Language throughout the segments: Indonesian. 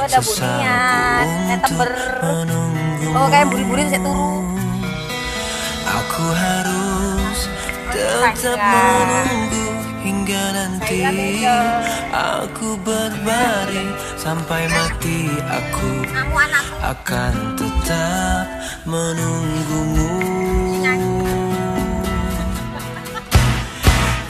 ada bunian, netember. Oh kayak buri-buri saya turu. Aku harus tetap menunggu hingga nanti aku berbaring sampai mati. Aku akan tetap menunggumu.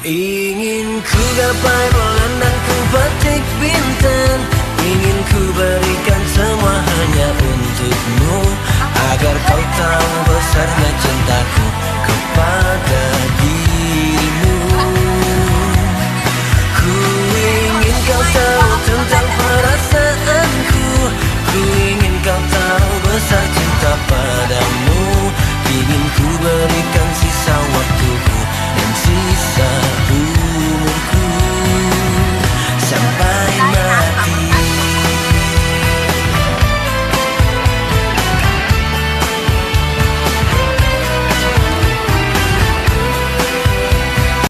Ingin ku gapai bulan dan ku petik bintang, ingin ku berikan semua hanya untukmu, agar kau tahu besarnya cintaku kepada dia.